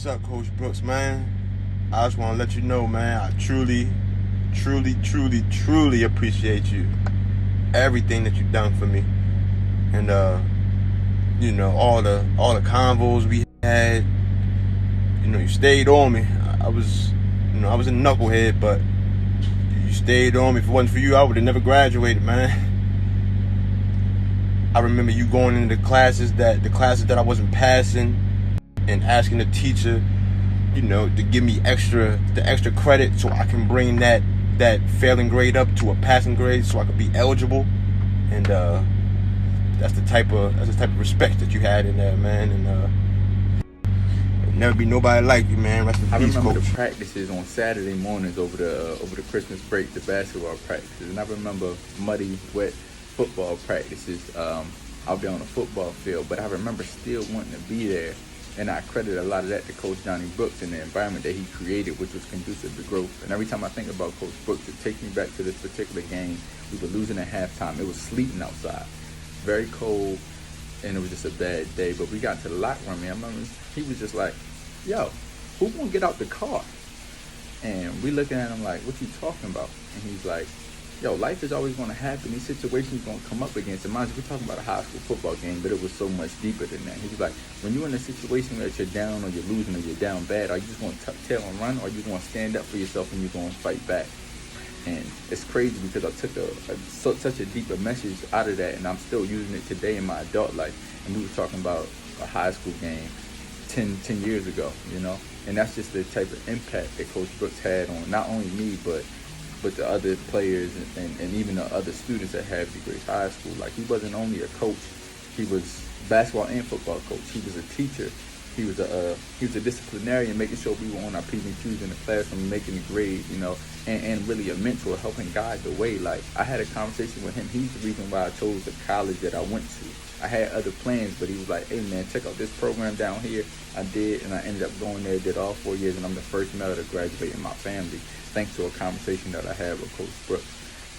What's up, Coach Brooks, man? I just want to let you know, man, I truly, truly, truly, truly appreciate you. Everything that you've done for me. And all the convos we had, you stayed on me. I was a knucklehead, but you stayed on me. If it wasn't for you, I would have never graduated, man. I remember you going into the classes that I wasn't passing and asking the teacher, to give me the extra credit so I can bring that failing grade up to a passing grade so I could be eligible. And that's the type of respect that you had in there, man. And there'll never be nobody like you, man. Rest in peace, I remember Coach. the practices on Saturday mornings over the Christmas break, the basketball practices, and I remember muddy, wet football practices out there on the football field. But I remember still wanting to be there, and I credit a lot of that to Coach Johnny Brooks and the environment that he created, which was conducive to growth. And every time I think about Coach Brooks, it takes me back to this particular game. We were losing at halftime. It was sleeting outside, very cold, and it was just a bad day. But we got to the locker room, and I remember he was just like, "Yo, who gonna get out the car?" And we looking at him like, "What you talking about?" And he's like, "Yo, life is always going to happen. These situations going to come up against." And mind you, we're talking about a high school football game, but it was so much deeper than that. He's like, when you're in a situation where you're down or you're losing or you're down bad, are you just going to tuck tail and run, or are you going to stand up for yourself and you're going to fight back? And it's crazy because I took such a deeper message out of that, and I'm still using it today in my adult life. And we were talking about a high school game 10 years ago, and that's just the type of impact that Coach Brooks had on not only me, but the other players and even the other students that had Grace High School. Like, he wasn't only a coach, he was basketball and football coach. He was a teacher. He was a disciplinarian, making sure we were on our P's and Q's in the classroom, making the grade, and really a mentor, helping guide the way. Like, I had a conversation with him. He's the reason why I chose the college that I went to. I had other plans, but he was like, "Hey man, check out this program down here." I did, and I ended up going there, did all 4 years, and I'm the first male to graduate in my family, thanks to a conversation that I had with Coach Brooks.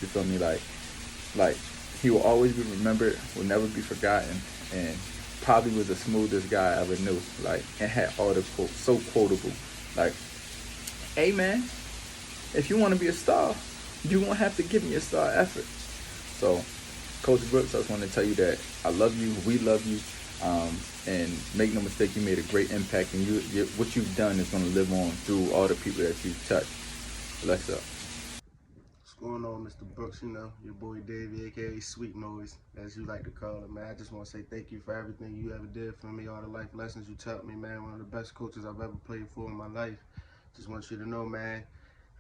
You feel me? Like he will always be remembered, will never be forgotten, and probably was the smoothest guy I ever knew. Like, and had all the quotes, so quotable. Like, "Hey man, if you want to be a star, you won't have to give me a star effort." So, Coach Brooks, I just want to tell you that I love you, we love you, and make no mistake, you made a great impact, and what you've done is going to live on through all the people that you've touched. Bless up. What's going on, Mr. Brooks? Your boy Davey, aka Sweet Noise, as you like to call it, man. I just want to say thank you for everything you ever did for me, all the life lessons you taught me, man. One of the best coaches I've ever played for in my life. Just want you to know, man,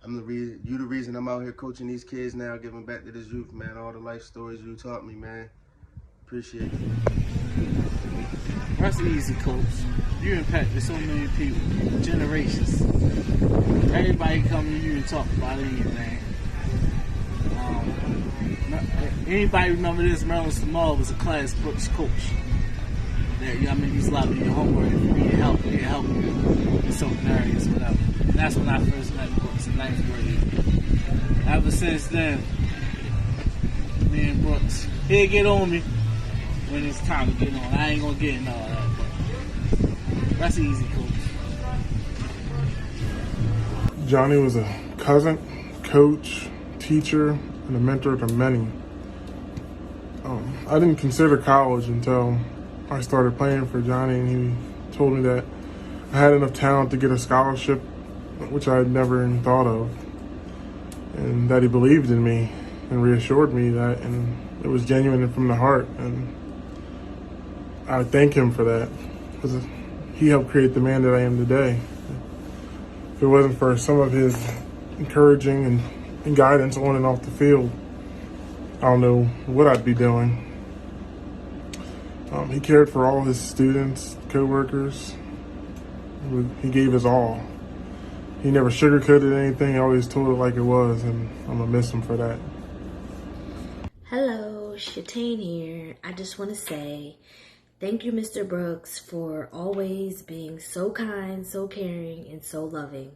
you the reason I'm out here coaching these kids now, giving back to this youth, man. All the life stories you taught me, man. Appreciate you. That's easy, Coach. You impacted so many people, generations. Everybody come to you and talk about anything. Anybody remember this? Maryland Samal was a class Brooks coach. That, he's allowed your homework. If you need help, he'll help you in certain areas, whatever. And that's when I first met Brooks in 9th grade. Ever since then, me and Brooks, he'll get on me when it's time to get on. I ain't gonna get in all that, but that's easy, Coach. Johnny was a cousin, coach, teacher, and a mentor to many. I didn't consider college until I started playing for Johnny, and he told me that I had enough talent to get a scholarship, which I had never even thought of, and that he believed in me and reassured me that, and it was genuine and from the heart, and I thank him for that, because he helped create the man that I am today. If it wasn't for some of his encouraging and guidance on and off the field, I don't know what I'd be doing. He cared for all his students, co-workers. He gave his all. He never sugarcoated anything. He always told it like it was, and I'm gonna miss him for that. Hello, Shatane here. I just want to say thank you, Mr. Brooks, for always being so kind, so caring, and so loving.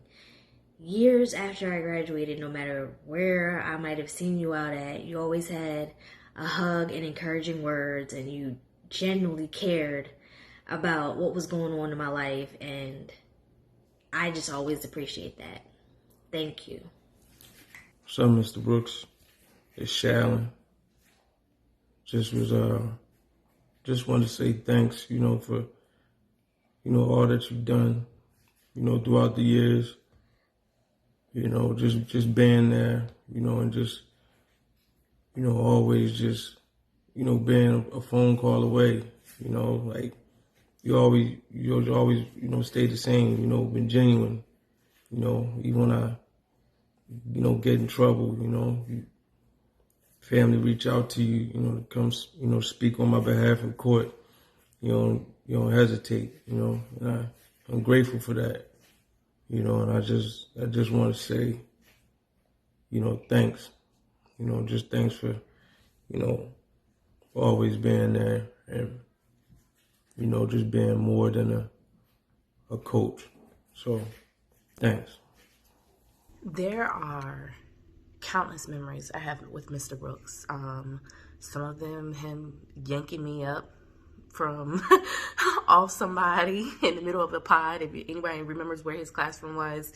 Years after I graduated, no matter where I might have seen you out at, you always had a hug and encouraging words, and you genuinely cared about what was going on in my life, and I just always appreciate that. Thank you. What's up, Mr. Brooks? It's Shallon. Just wanted to say thanks, for, all that you've done, throughout the years. Just being there, and just, always just, being a phone call away, like you always, stayed the same, been genuine, even when I, get in trouble, family reach out to you, to come, speak on my behalf in court, you don't hesitate, and I'm grateful for that. And I just want to say, thanks. Just thanks for, always being there and, just being more than a coach. So, thanks. There are countless memories I have with Mr. Brooks. Some of them, him yanking me up from off somebody in the middle of a pod. If anybody remembers where his classroom was,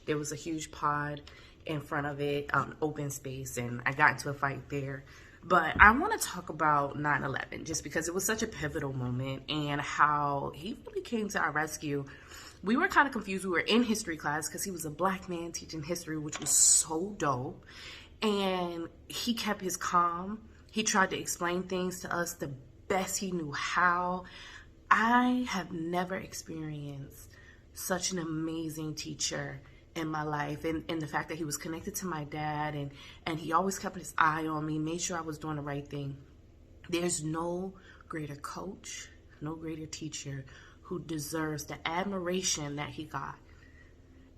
there was a huge pod in front of it, open space, and I got into a fight there. But I want to talk about 9/11 just because it was such a pivotal moment and how he really came to our rescue. We were kind of confused. We were in history class because he was a black man teaching history, which was so dope. And he kept his calm. He tried to explain things to us the best he knew how. I have never experienced such an amazing teacher in my life, and the fact that he was connected to my dad, and he always kept his eye on me, made sure I was doing the right thing. There's no greater coach, no greater teacher who deserves the admiration that he got.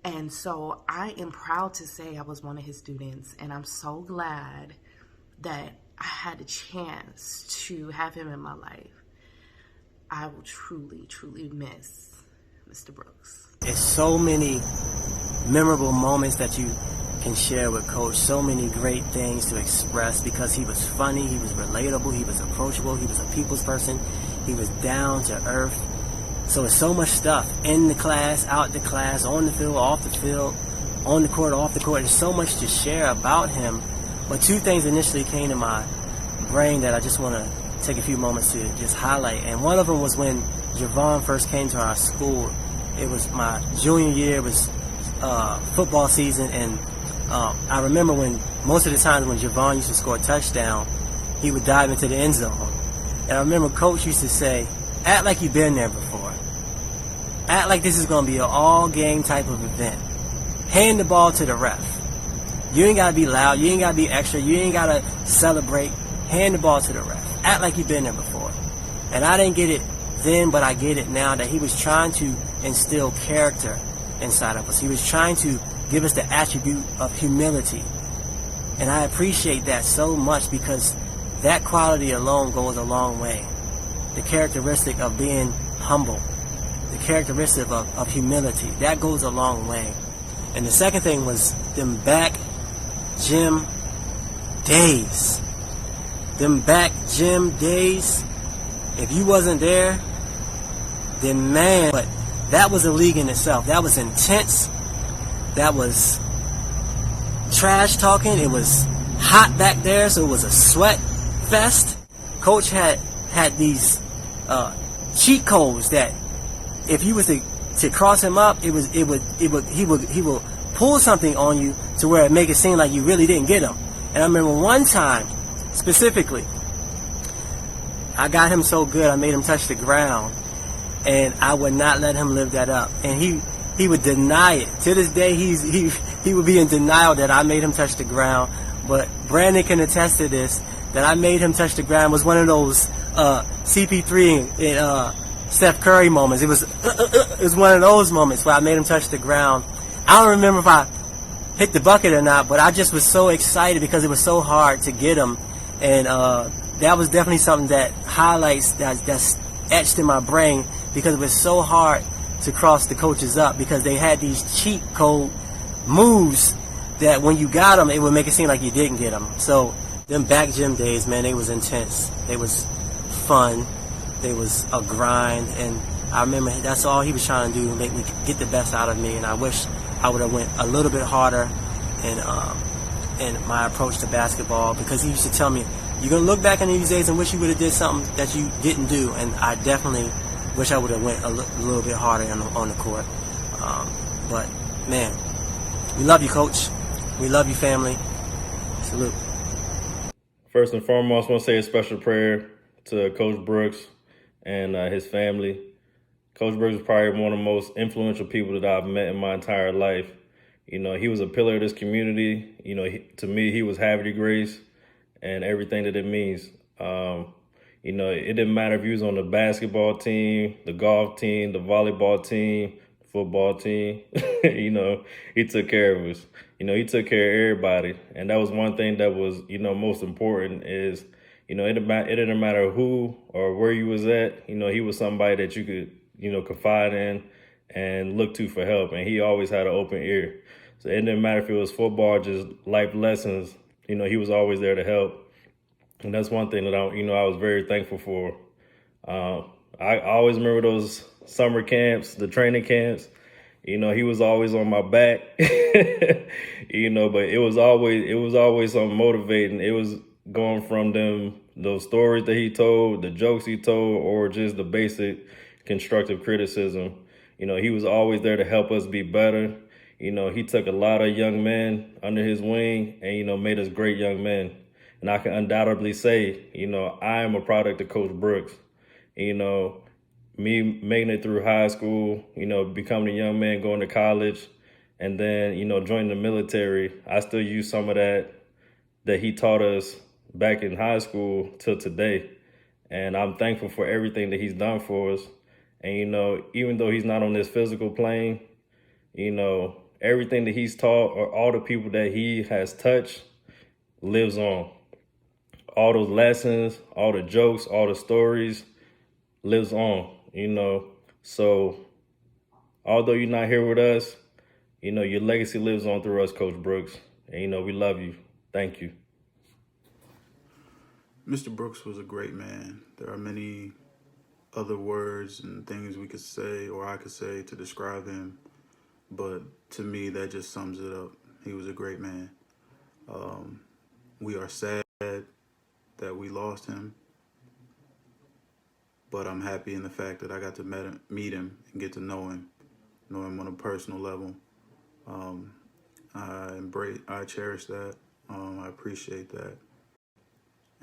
And so I am proud to say I was one of his students, and I'm so glad that I had the chance to have him in my life. I will truly, truly miss Mr. Brooks. There's so many memorable moments that you can share with Coach, so many great things to express because he was funny, he was relatable, he was approachable, he was a people's person, he was down to earth. So it's so much stuff in the class, out the class, on the field, off the field, on the court, off the court. There's so much to share about him. But two things initially came to my brain that I just want to take a few moments to just highlight. And one of them was when Javon first came to our school. It was my junior year. It was football season. And I remember when most of the times when Javon used to score a touchdown, he would dive into the end zone. And I remember Coach used to say, act like you've been there before. Act like this is going to be an all-game type of event. Hand the ball to the ref. You ain't got to be loud. You ain't got to be extra. You ain't got to celebrate. Hand the ball to the ref. Act like you've been there before. And I didn't get it then, but I get it now that he was trying to instill character inside of us. He was trying to give us the attribute of humility. And I appreciate that so much because that quality alone goes a long way. The characteristic of being humble, the characteristic of humility, that goes a long way. And the second thing was them back gym days. Them back gym days, if you wasn't there, then man, but that was a league in itself. That was intense. That was trash talking. It was hot back there, so it was a sweat fest. Coach had these cheat codes that if you was to cross him up, he would pull something on you to where it make it seem like you really didn't get him. And I remember one time specifically, I got him so good I made him touch the ground, and I would not let him live that up. And he would deny it. To this day, he would be in denial that I made him touch the ground. But Brandon can attest to this, that I made him touch the ground was one of those CP3 and Steph Curry moments. It was one of those moments where I made him touch the ground. I don't remember if I hit the bucket or not, but I just was so excited because it was so hard to get him. And that was definitely something that highlights, that's etched in my brain because it was so hard to cross the coaches up because they had these cheat code moves that when you got them, it would make it seem like you didn't get them. So them back gym days, man, they was intense. They was fun. They was a grind. And I remember that's all he was trying to do, make me get the best out of me. And I wish I would have went a little bit harder in my approach to basketball, because he used to tell me, you're going to look back on these days and wish you would have did something that you didn't do. And I definitely wish I would have went a little bit harder on the court. But, man, we love you, Coach. We love you, family. Salute. First and foremost, I want to say a special prayer to Coach Brooks and his family. Coach Brooks is probably one of the most influential people that I've met in my entire life. You know, he was a pillar of this community. You know, to me, he was Havre de Grace and everything that it means. You know, it didn't matter if he was on the basketball team, the golf team, the volleyball team, football team. You know, he took care of us. You know, he took care of everybody. And that was one thing that was, you know, most important is, you know, it didn't matter who or where you was at. You know, he was somebody that you could, you know, confide in and look to for help. And he always had an open ear. So it didn't matter if it was football, just life lessons. You know, he was always there to help. And that's one thing that I was very thankful for. I always remember those summer camps, the training camps. You know, he was always on my back. You know, but it was always something motivating. It was going from those stories that he told, the jokes he told, or just the basic constructive criticism. You know, he was always there to help us be better. You know, he took a lot of young men under his wing and, you know, made us great young men. And I can undoubtedly say, you know, I am a product of Coach Brooks. And, you know, me making it through high school, you know, becoming a young man, going to college, and then, you know, joining the military, I still use some of that he taught us back in high school till today. And I'm thankful for everything that he's done for us. And, you know, even though he's not on this physical plane, you know, everything that he's taught or all the people that he has touched lives on. All those lessons, all the jokes, all the stories lives on, you know. So although you're not here with us, you know, your legacy lives on through us, Coach Brooks. And, you know, we love you. Thank you. Mr. Brooks was a great man. There are many other words and things we could say or I could say to describe him, but to me, that just sums it up. He was a great man. We are sad that we lost him, but I'm happy in the fact that I got to meet him and get to know him on a personal level. I cherish that. I appreciate that.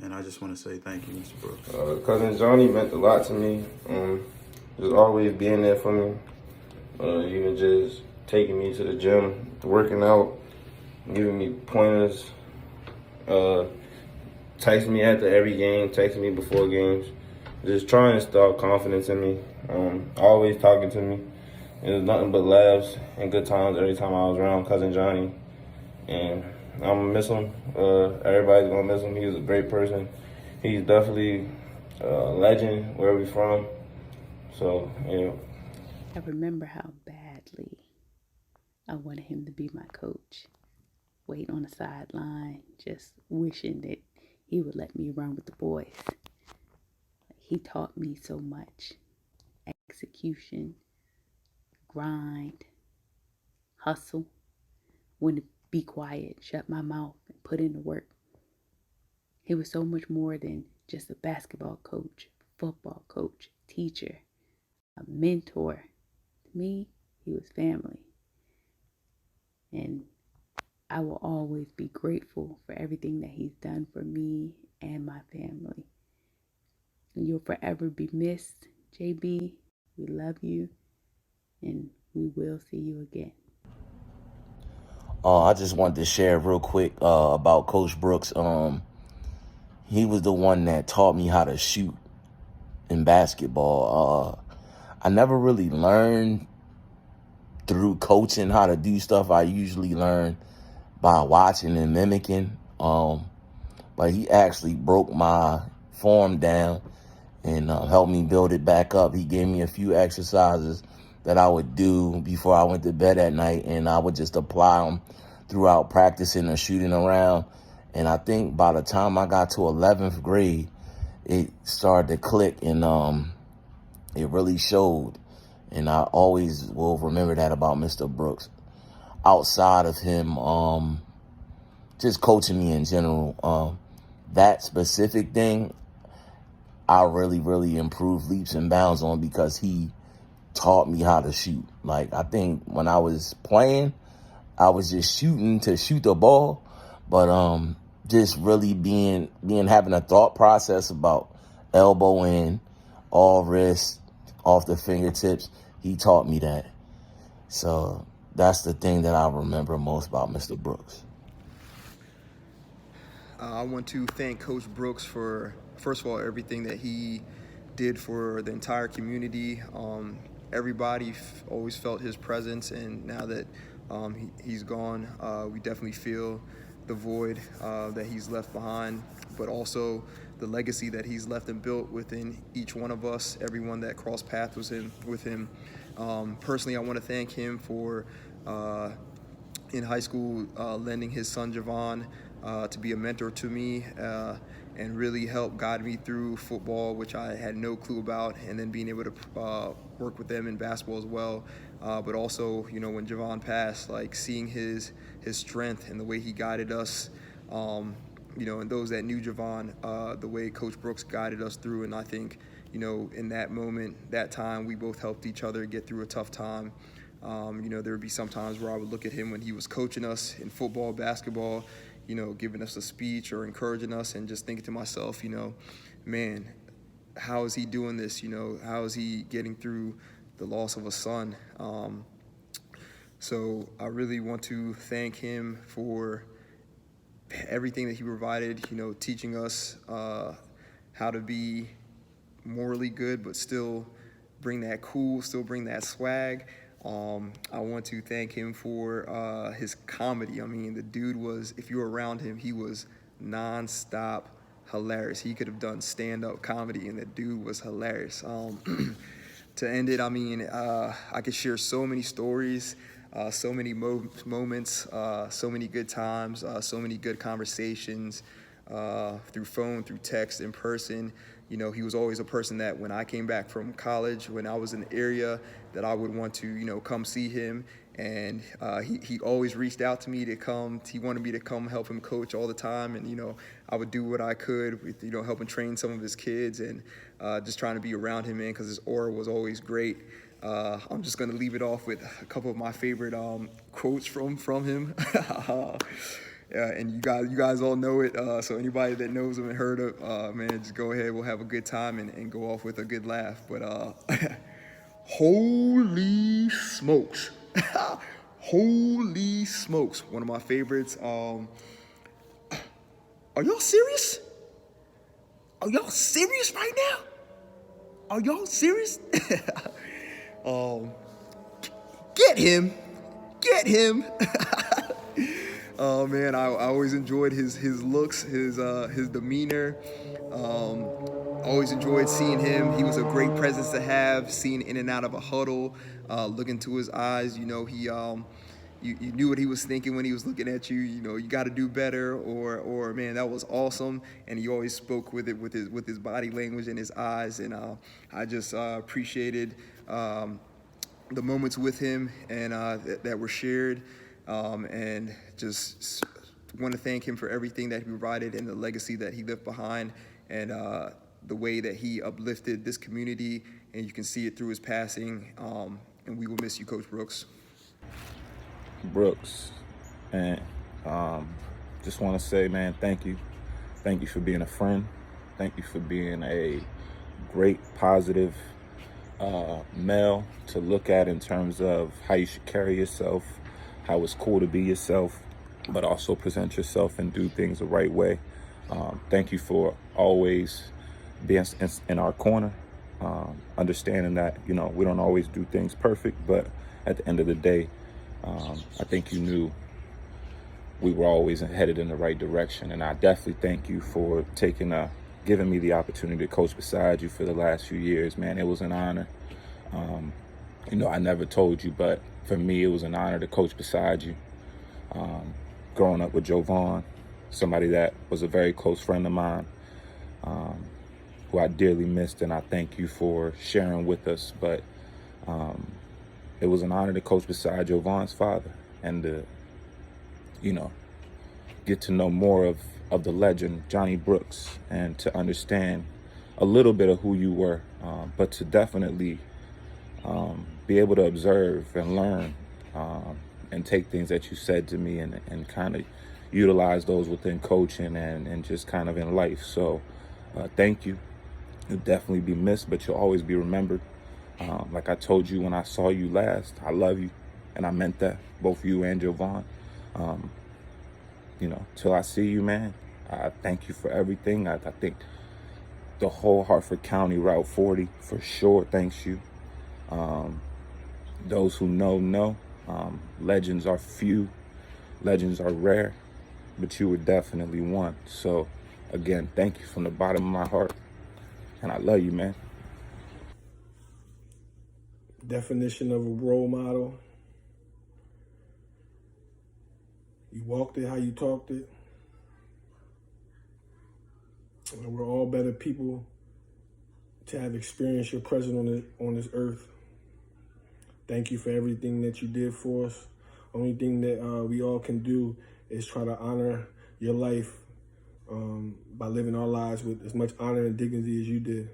And I just want to say thank you, Mr. Brooks. Cousin Johnny meant a lot to me. Just always being there for me. Even just taking me to the gym, working out, giving me pointers, texting me after every game, texting me before games, just trying to instill confidence in me, always talking to me. It was nothing but laughs and good times every time I was around Cousin Johnny. And I'm going to miss him. Everybody's going to miss him. He was a great person. He's definitely a legend where we're from. So, yeah. I remember how badly I wanted him to be my coach. Waiting on the sideline, just wishing that he would let me run with the boys. He taught me so much. Execution, grind, hustle, when to be quiet, shut my mouth, and put in the work. He was so much more than just a basketball coach, football coach, teacher, a mentor. To me, he was family. And I will always be grateful for everything that he's done for me and my family. And you'll forever be missed, JB. We love you, and we will see you again. I just wanted to share real quick about Coach Brooks. He was the one that taught me how to shoot in basketball. I never really learned through coaching how to do stuff. I usually learn by watching and mimicking. But he actually broke my form down and helped me build it back up. He gave me a few exercises that I would do before I went to bed at night, and I would just apply them throughout practicing or shooting around. And I think by the time I got to 11th grade, it started to click, and It really showed. And I always will remember that about Mr. Brooks. Outside of him, just coaching me in general, that specific thing, I really improved leaps and bounds on because he taught me how to shoot. Like, I think when I was playing, I was just shooting to shoot the ball, but just really having a thought process about elbow in, all wrist, off the fingertips. He taught me that. So that's the thing that I remember most about Mr. Brooks. I want to thank Coach Brooks for, first of all, everything that he did for the entire community. Everybody always felt his presence, and now that he's gone, we definitely feel the void that he's left behind, but also the legacy that he's left and built within each one of us, everyone that crossed paths with him. Personally, I want to thank him for, in high school, lending his son Javon to be a mentor to me and really help guide me through football, which I had no clue about, and then being able to work with them in basketball as well. But also, you know, when Javon passed, like seeing his strength and the way he guided us, you know, and those that knew Javon, the way Coach Brooks guided us through. And I think, you know, in that moment, that time, we both helped each other get through a tough time. You know, there would be some times where I would look at him when he was coaching us in football, basketball, you know, giving us a speech or encouraging us, and just thinking to myself, you know, man, how is he doing this? You know, how is he getting through the loss of a son? So I really want to thank him for everything that he provided, you know, teaching us how to be morally good, but still bring that cool, still bring that swag. I want to thank him for his comedy. I mean, the dude was, if you were around him, he was nonstop hilarious. He could have done stand-up comedy, and the dude was hilarious. To end it, I mean, I could share so many stories, so many moments, so many good times, so many good conversations through phone, through text, in person. You know, he was always a person that when I came back from college, when I was in the area, that I would want to, you know, come see him. And he always reached out to me to come. He wanted me to come help him coach all the time. And, you know, I would do what I could with, you know, helping train some of his kids and just trying to be around him, man, because his aura was always great. I'm just going to leave it off with a couple of my favorite quotes from him. And you guys all know it. So anybody that knows him and heard it, man, just go ahead. We'll have a good time and go off with a good laugh. But holy smokes. Holy smokes. One of my favorites. Are y'all serious? Are y'all serious right now? Are y'all serious? Get him. Get him. Oh man, I always enjoyed his looks, his demeanor. Always enjoyed seeing him. He was a great presence to have, seen in and out of a huddle, look into his eyes. You know, he you knew what he was thinking when he was looking at you. You know, you got to do better, or man, that was awesome. And he always spoke with it with his body language and his eyes. And I just appreciated the moments with him and that were shared. And just want to thank him for everything that he provided and the legacy that he left behind, and the way that he uplifted this community. And you can see it through his passing. And we will miss you, Coach Brooks. Brooks, and just want to say, man, thank you. Thank you for being a friend. Thank you for being a great, positive male to look at in terms of how you should carry yourself, how it's cool to be yourself, but also present yourself and do things the right way. Thank you for always being in our corner, understanding that, you know, we don't always do things perfect, but at the end of the day, I think you knew we were always headed in the right direction. And I definitely thank you for giving me the opportunity to coach beside you for the last few years, man. It was an honor. You know, I never told you, but for me, it was an honor to coach beside you. Growing up with Jovan, somebody that was a very close friend of mine. who I dearly missed, and I thank you for sharing with us. But it was an honor to coach beside Jovan's father and to, get to know more of the legend, Johnny Brooks, and to understand a little bit of who you were, but to definitely be able to observe and learn and take things that you said to me and kind of utilize those within coaching and just kind of in life. So thank you. You'll definitely be missed, but you'll always be remembered. Like I told you when I saw you last, I love you, and I meant that, both you and Jovan. Till I see you, man, I thank you for everything. I think the whole Hartford County Route 40 for sure thanks you. Those who know. Legends are few, legends are rare, but you were definitely one. So again, thank you from the bottom of my heart, and I love you, man. Definition of a role model. You walked it how you talked it. And we're all better people to have experienced your presence on this earth. Thank you for everything that you did for us. Only thing that we all can do is try to honor your life by living our lives with as much honor and dignity as you did.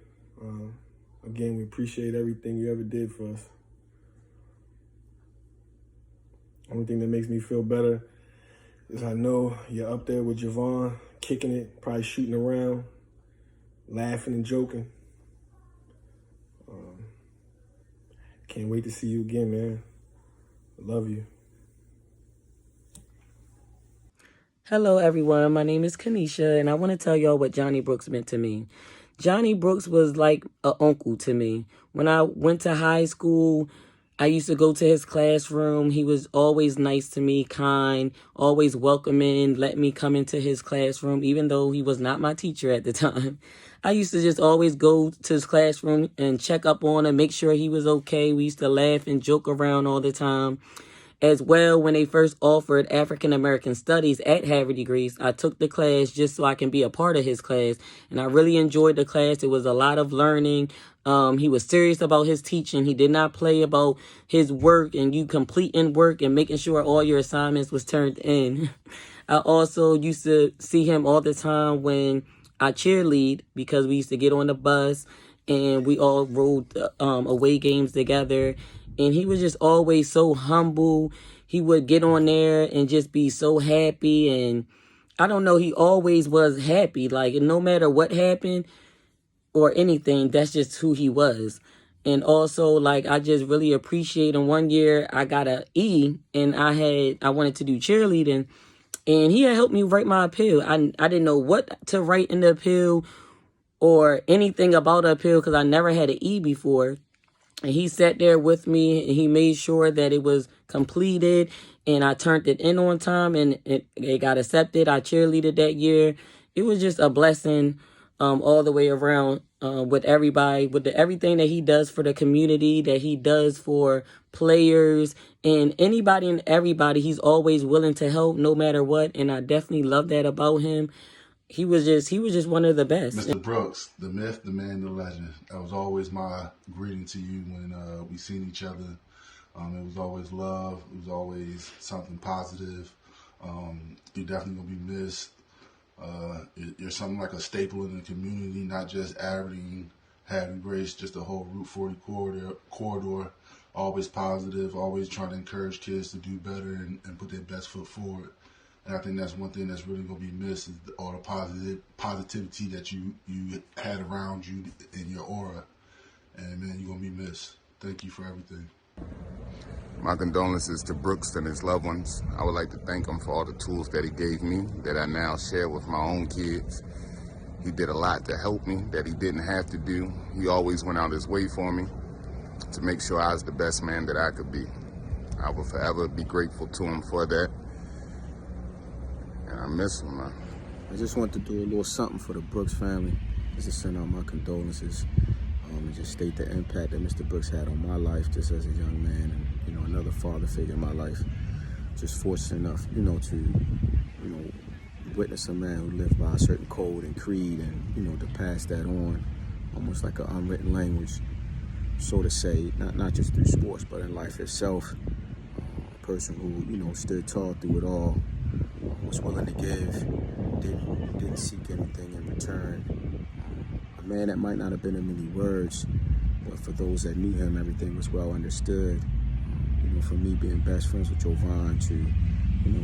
Again, we appreciate everything you ever did for us. Only thing that makes me feel better is I know you're up there with Jovan, kicking it, probably shooting around, laughing and joking. Can't wait to see you again, man. I love you. Hello, everyone. My name is Kanisha, and I want to tell y'all what Johnny Brooks meant to me. Johnny Brooks was like an uncle to me. When I went to high school, I used to go to his classroom. He was always nice to me, kind, always welcoming, let me come into his classroom, even though he was not my teacher at the time. I used to just always go to his classroom and check up on him, make sure he was okay. We used to laugh and joke around all the time. As well, when they first offered African American Studies at Havre de Grace, I took the class just so I can be a part of his class. And I really enjoyed the class. It was a lot of learning. He was serious about his teaching. He did not play about his work and you completing work and making sure all your assignments was turned in. I also used to see him all the time when I cheerlead, because we used to get on the bus and we all rode away games together. And he was just always so humble. He would get on there and just be so happy. And I don't know, he always was happy. Like, no matter what happened or anything, that's just who he was. And also, like, I just really appreciate him. One year I got an E and I wanted to do cheerleading. And he had helped me write my appeal. I didn't know what to write in the appeal or anything about the appeal because I never had an E before. And he sat there with me and he made sure that it was completed and I turned it in on time and it got accepted. I cheerleaded that year. It was just a blessing all the way around with everybody, with everything that he does for the community, that he does for players and anybody and everybody. He's always willing to help no matter what. And I definitely love that about him. He was just one of the best. Mr. Brooks, the myth, the man, the legend. That was always my greeting to you when we seen each other. It was always love. It was always something positive. You're definitely going to be missed. You're something like a staple in the community, not just Aberdeen, Havre de Grace, just the whole Route 40 corridor. Always positive, always trying to encourage kids to do better and put their best foot forward. And I think that's one thing that's really going to be missed is all the positivity that you had around you in your aura. And, man, you're going to be missed. Thank you for everything. My condolences to Brooks and his loved ones. I would like to thank him for all the tools that he gave me that I now share with my own kids. He did a lot to help me that he didn't have to do. He always went out his way for me to make sure I was the best man that I could be. I will forever be grateful to him for that. And I miss him, man. I just want to do a little something for the Brooks family, just to send out my condolences and just state the impact that Mr. Brooks had on my life just as a young man and, another father figure in my life. Just fortunate enough, to, witness a man who lived by a certain code and creed and, to pass that on almost like an unwritten language, so to say, not just through sports, but in life itself. A person who, stood tall through it all, was willing to give, didn't seek anything in return. A man that might not have been in many words, but for those that knew him, everything was well understood. For me, being best friends with Jovan, to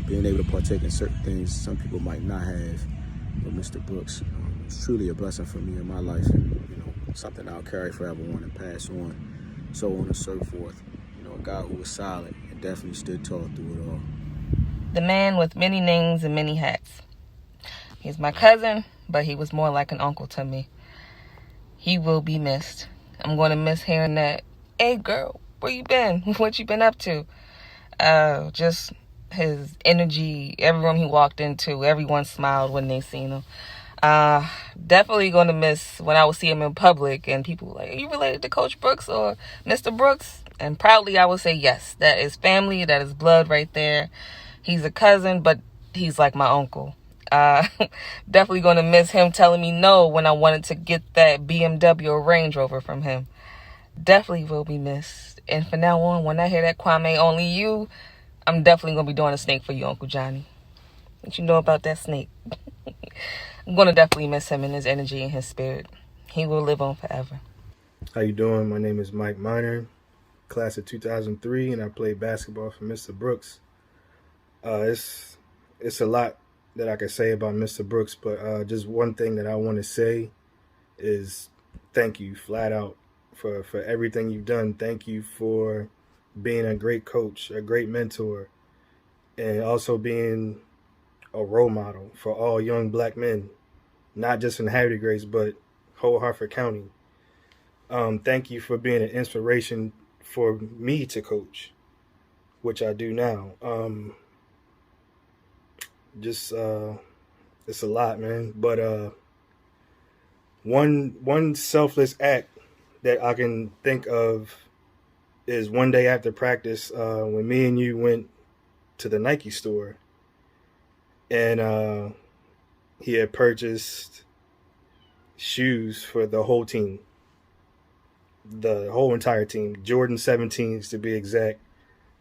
being able to partake in certain things some people might not have. Mr. Brooks, it's truly a blessing for me in my life, and something I'll carry forever on and pass on, so on and so forth. A guy who was solid and definitely stood tall through it all. The man with many names and many hats. He's my cousin, but he was more like an uncle to me. He will be missed. I'm going to miss hearing that, "Hey girl, where you been? What you been up to?" Just his energy, every room he walked into, everyone smiled when they seen him. Definitely going to miss when I would see him in public and people were like, "Are you related to Coach Brooks or Mr. Brooks?" And proudly I would say yes. That is family, that is blood right there. He's a cousin, but he's like my uncle. Definitely going to miss him telling me no when I wanted to get that BMW or Range Rover from him. Definitely will be missed. And from now on, when I hear that Kwame only you, I'm definitely going to be doing a snake for you, Uncle Johnny. What you know about that snake? I'm going to definitely miss him and his energy and his spirit. He will live on forever. How you doing? My name is Mike Miner, class of 2003, and I played basketball for Mr. Brooks. It's a lot that I could say about Mr. Brooks, but just one thing that I want to say is thank you flat out for everything you've done. Thank you for being a great coach, a great mentor, and also being a role model for all young black men, not just in Havre de Grace, but whole Hartford County. Thank you for being an inspiration for me to coach, which I do now. It's a lot, man. But one selfless act that I can think of is one day after practice, when me and you went to the Nike store, and he had purchased shoes for the whole team, the whole entire team, Jordan 17s to be exact,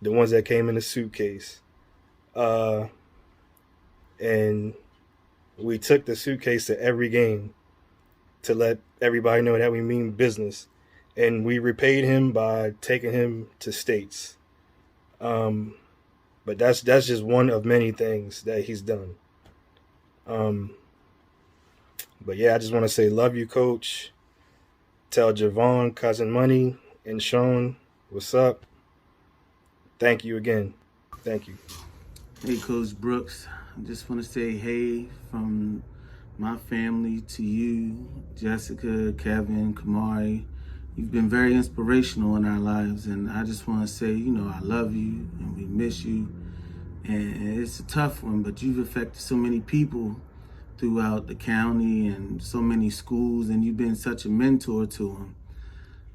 the ones that came in the suitcase. And we took the suitcase to every game to let everybody know that we mean business. And we repaid him by taking him to states. But that's just one of many things that he's done. But yeah, I just want to say, love you, Coach. Tell Javon, Cousin Money, and Sean, what's up? Thank you again. Thank you. Hey, Coach Brooks. I just want to say hey from my family to you, Jessica, Kevin, Kamari. You've been very inspirational in our lives, and I just want to say, I love you and we miss you. And it's a tough one, but you've affected so many people throughout the county and so many schools, and you've been such a mentor to them.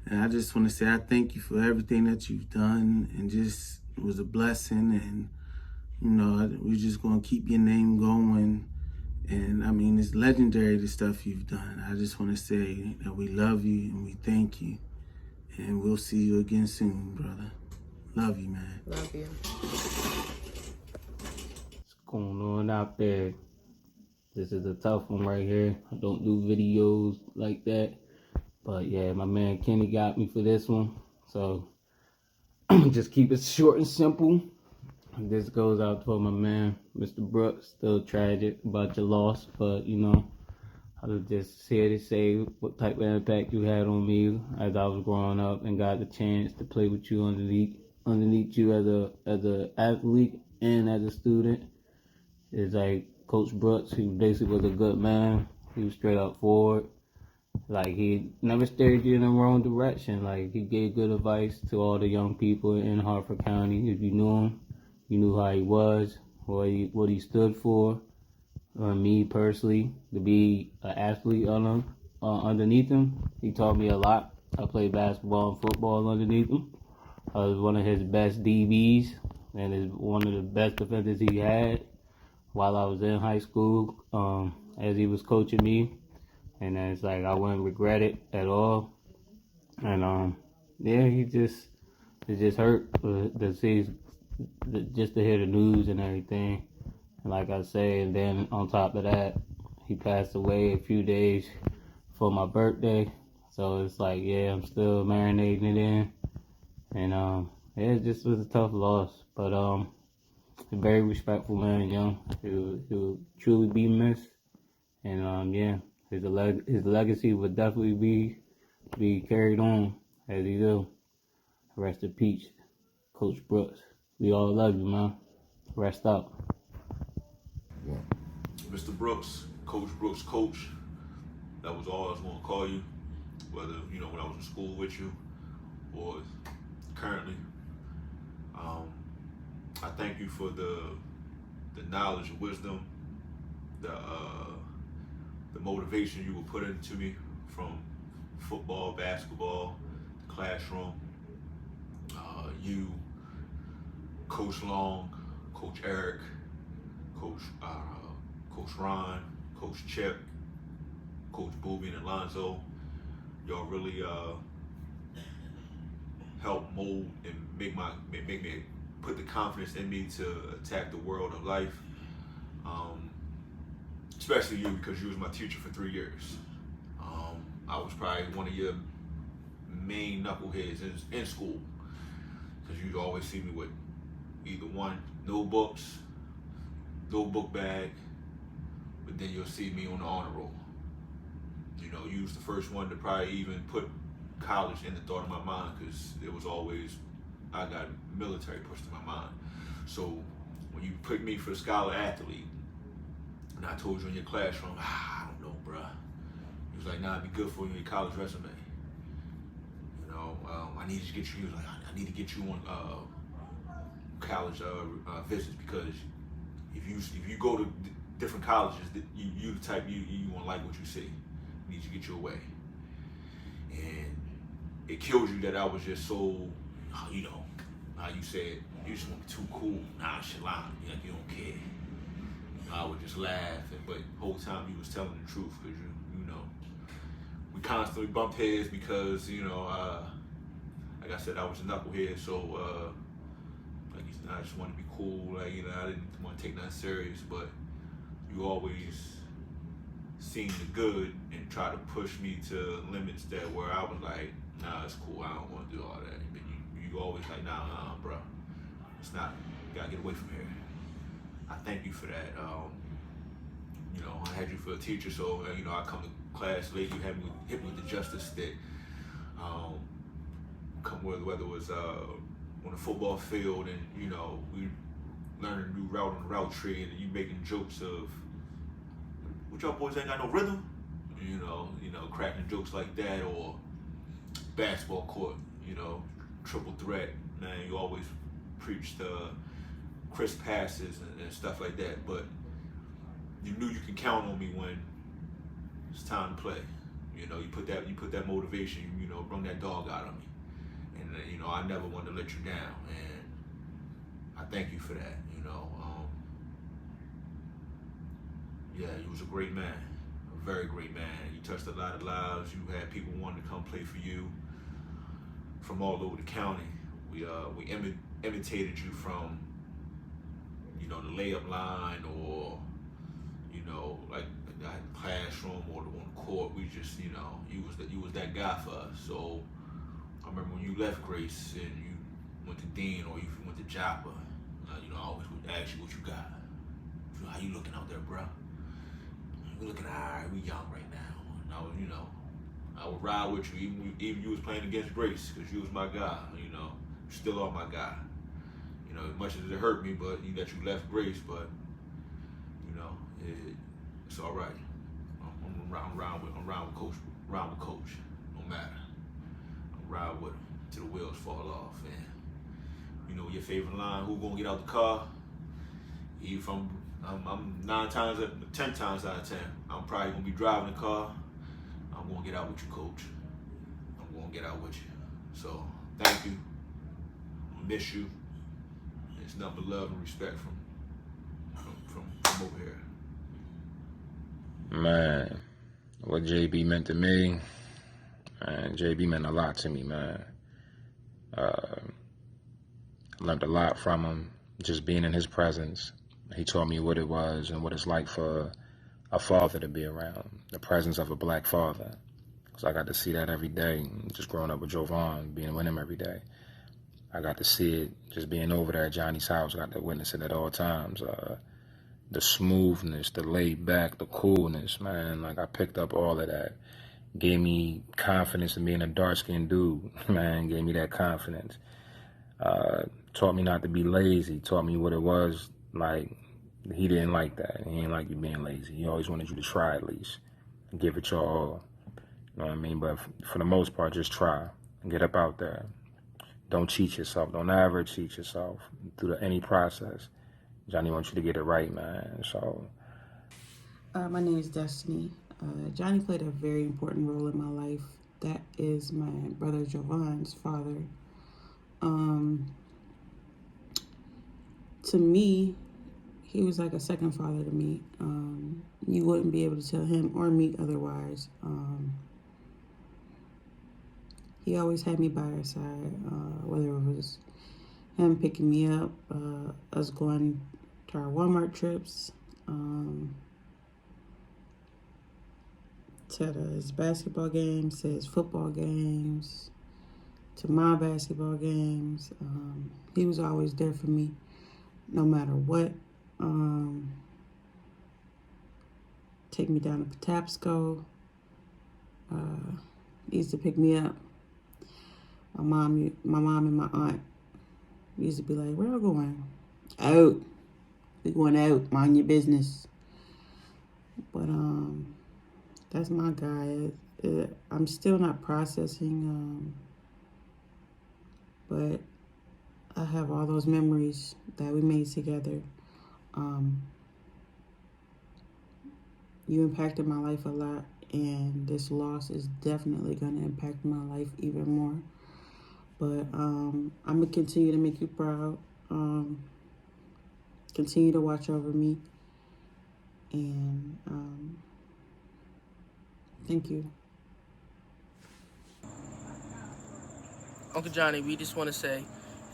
And I just want to say I thank you for everything that you've done, and just it was a blessing. And we're just gonna keep your name going. And I mean, it's legendary, the stuff you've done. I just want to say that we love you and we thank you, and we'll see you again soon, brother. Love you, man. Love you. What's going on out there? This is a tough one right here. I don't do videos like that. But yeah, my man Kenny got me for this one. So just keep it short and simple. This goes out for my man, Mr. Brooks. Still tragic about your loss, but I was just here to say what type of impact you had on me as I was growing up and got the chance to play with you underneath you as a athlete and as a student. It's like Coach Brooks, he basically was a good man. He was straight up forward. Like, he never steered you in the wrong direction. Like, he gave good advice to all the young people in Hartford County. If you knew him, you knew how he was, what he stood for. Me personally, to be an athlete underneath him, he taught me a lot. I played basketball and football underneath him. I was one of his best DBs and is one of the best defenders he had while I was in high school. As he was coaching me, And then it's like I wouldn't regret it at all. And yeah, it just hurt to see, just to hear the news and everything. And like I say, and then on top of that, he passed away a few days for my birthday. So it's like, yeah, I'm still marinating it in. And yeah, it just was a tough loss. But a very respectful man, young. He'll truly be missed. And yeah, his legacy would definitely be carried on as he do. Rest in peace, Coach Brooks. We all love you, man. Rest up. Mr. Brooks, Coach Brooks, coach. That was all I was going to call you. Whether, you know, when I was in school with you or currently. I thank you for the knowledge and wisdom, the motivation you would put into me from football, basketball, the classroom. You, Coach Long, Coach Eric, Coach Ron, Coach Chip, Coach Booby and Alonzo, y'all really helped mold and make me put the confidence in me to attack the world of life. Especially you, because you was my teacher for 3 years. I was probably one of your main knuckleheads in school, because you'd always see me with either one, no books, no book bag, but then you'll see me on the honor roll. You know, you was the first one to probably even put college in the thought of my mind, because it was always, I got military pushed in my mind. So when you put me for scholar athlete, and I told you in your classroom, I don't know, bruh. He was like, nah, it'd be good for you in your college resume. You know, I need to get you. He was like, I need to get you on college visits, because if you go to different colleges, you the type you won't like what you see. You need to get you away. And it kills you that I was just so, you know, how you said, you just want to be too cool, nonchalant, like you don't care. I would just laugh, but the whole time you was telling the truth, because you know, we constantly bumped heads because, you know, like I said, I was a knucklehead, so like I just wanted to be cool, like, you know, I didn't want to take nothing serious, but you always seen the good and try to push me to limits that where I was like, nah, it's cool, I don't want to do all that. But you always like, nah, bro, it's not, you gotta get away from here. I thank you for that. You know, I had you for a teacher, so, you know, I come to class late, you hit me with the justice stick. Come whether it was on the football field, and, you know, we learning a new route on the route tree, and you making jokes of, what y'all boys ain't got no rhythm? You know, cracking jokes like that, or basketball court, you know, triple threat. Man, you always preached crisp passes and stuff like that, but you knew you could count on me when it's time to play. You know, you put that motivation, you know, bring that dog out of me. And, you know, I never wanted to let you down, and I thank you for that, you know. Yeah, you was a great man, a very great man. You touched a lot of lives. You had people wanting to come play for you from all over the county. We imitated you from, you know, the layup line, or, you know, like the classroom or on the court. We just, you know, you was that guy for us. So I remember when you left Grace and you went to Dean, or you went to Joppa, you know, I always would ask you what you got. How you looking out there, bro? We looking all right. We young right now. And I was, you know, I would ride with you even you was playing against Grace, because you was my guy. You know, you still are my guy. You know, as much as it hurt me, but that you left Grace, but, you know, it's all right. I'm around with Coach. No matter. I'm ride with him till the wheels fall off. And you know your favorite line, who gonna get out the car? If I'm 10 times out of 10, I'm probably gonna be driving the car. I'm gonna get out with you, Coach. I'm gonna get out with you. So thank you. I miss you. It's nothing but love and respect from over here. Man, what JB meant to me. And JB meant a lot to me, man. I learned a lot from him, just being in his presence. He taught me what it was and what it's like for a father to be around, the presence of a black father. Because I got to see that every day, just growing up with Jovan, being with him every day. I got to see it just being over there at Johnny's house. I got to witness it at all times. The smoothness, the laid back, the coolness, man. Like, I picked up all of that. Gave me confidence in being a dark-skinned dude, man. Gave me that confidence. Taught me not to be lazy. Taught me what it was like. He didn't like that. He didn't like you being lazy. He always wanted you to try at least. Give it your all. You know what I mean? But for the most part, just try. Get up out there. Don't cheat yourself. Don't ever cheat yourself through any process. Johnny wants you to get it right, man. So. My name is Destiny. Johnny played a very important role in my life. That is my brother Jovan's father. To me, he was like a second father to me. You wouldn't be able to tell him or me otherwise. He always had me by our side, whether it was him picking me up, us going to our Walmart trips, to his basketball games, to his football games, to my basketball games. He was always there for me, no matter what. Take me down to Patapsco. He used to pick me up. My mom and my aunt used to be like, "Where are we going?" "Out. We going out. Mind your business." But that's my guy. I'm still not processing, but I have all those memories that we made together. You impacted my life a lot, and this loss is definitely going to impact my life even more. But I'm going to continue to make you proud, continue to watch over me, and thank you. Uncle Johnny, we just want to say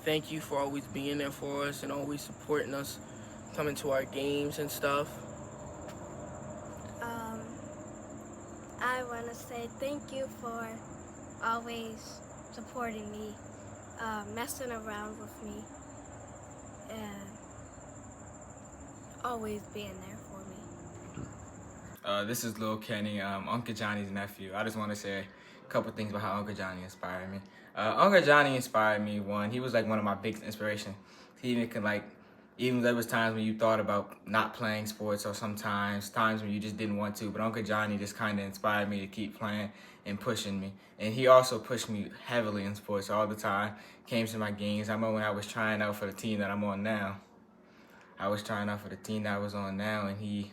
thank you for always being there for us and always supporting us, coming to our games and stuff. I want to say thank you for always supporting me, messing around with me, and always being there for me. This is Lil Kenny, Uncle Johnny's nephew. I just want to say a couple things about how Uncle Johnny inspired me. Uncle Johnny inspired me. One, he was like one of my biggest inspirations. He even could even there was times when you thought about not playing sports, or sometimes times when you just didn't want to, but Uncle Johnny just kind of inspired me to keep playing and pushing me. And he also pushed me heavily in sports all the time, came to my games. I remember when I was trying out for the team that I'm on now. I was trying out for the team that I was on now, and he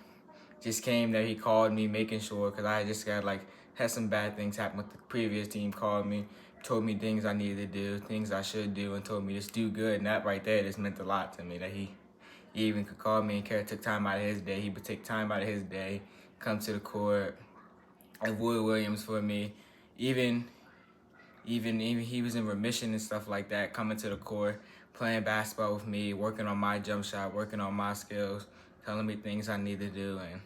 just came there. He called me, making sure, because I just had some bad things happen with the previous team. Called me, told me things I needed to do, things I should do, and told me just do good. And that right there just meant a lot to me, that he even could call me and took time out of his day. He would take time out of his day, come to the court, avoid Williams for me. Even he was in remission and stuff like that, coming to the court, playing basketball with me, working on my jump shot, working on my skills, telling me things I need to do, and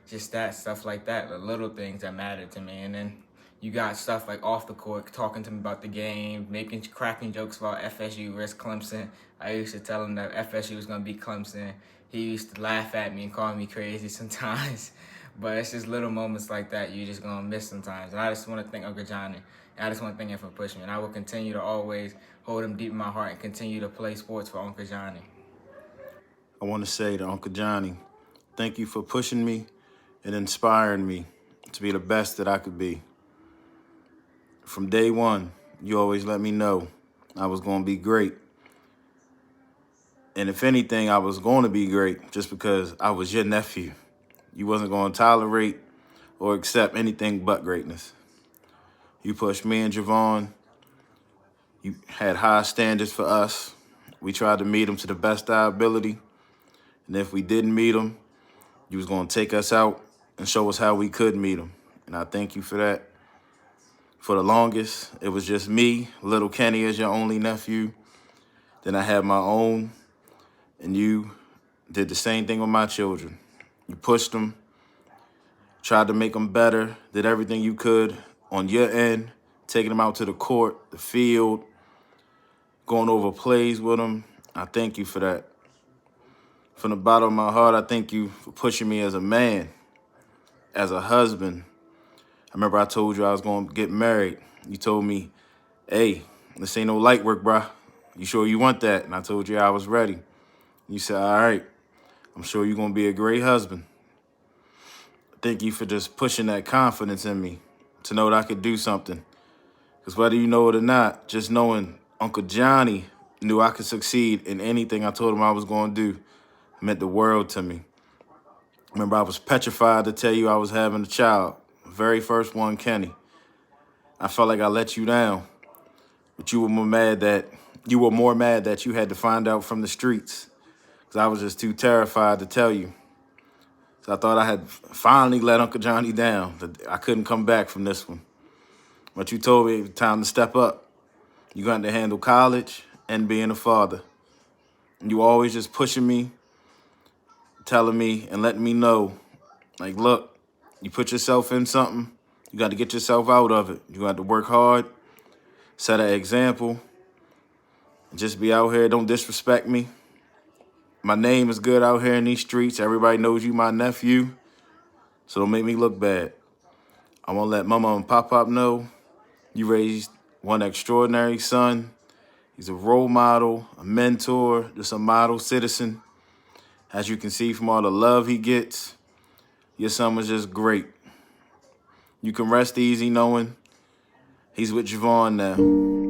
just that stuff like that, the little things that mattered to me. And then you got stuff like off the court, talking to me about the game, cracking jokes about FSU versus Clemson. I used to tell him that FSU was going to beat Clemson. He used to laugh at me and call me crazy sometimes. But it's just little moments like that you're just going to miss sometimes. And I just want to thank Uncle Johnny. And I just want to thank him for pushing me. And I will continue to always hold him deep in my heart and continue to play sports for Uncle Johnny. I want to say to Uncle Johnny, thank you for pushing me and inspiring me to be the best that I could be. From day one, you always let me know I was going to be great. And if anything, I was going to be great just because I was your nephew. You wasn't going to tolerate or accept anything but greatness. You pushed me and Jovan. You had high standards for us. We tried to meet them to the best of our ability. And if we didn't meet them, you was going to take us out and show us how we could meet them. and I thank you for that. For the longest, it was just me, little Kenny as your only nephew. Then I had my own, and you did the same thing with my children. You pushed them, tried to make them better, did everything you could on your end, taking them out to the court, the field, going over plays with them. I thank you for that. From the bottom of my heart, I thank you for pushing me as a man, as a husband. I remember I told you I was going to get married. You told me, hey, this ain't no light work, bruh. You sure you want that? And I told you I was ready. You said, all right, I'm sure you're going to be a great husband. Thank you for just pushing that confidence in me to know that I could do something. Because whether you know it or not, just knowing Uncle Johnny knew I could succeed in anything I told him I was going to do meant the world to me. Remember, I was petrified to tell you I was having a child. Very first one, Kenny. I felt like I let you down, but you were more mad that you had to find out from the streets, because I was just too terrified to tell you. So I thought I had finally let Uncle Johnny down, that I couldn't come back from this one. But you told me it was time to step up. You got to handle college and being a father. And you were always just pushing me, telling me and letting me know, like, look, you put yourself in something, you got to get yourself out of it. You got to work hard, set an example, and just be out here. Don't disrespect me. My name is good out here in these streets. Everybody knows you my nephew, so don't make me look bad. I want to let Mama and Pop know you raised one extraordinary son. He's a role model, a mentor, just a model citizen. As you can see from all the love he gets, your son was just great. You can rest easy knowing he's with Javon now.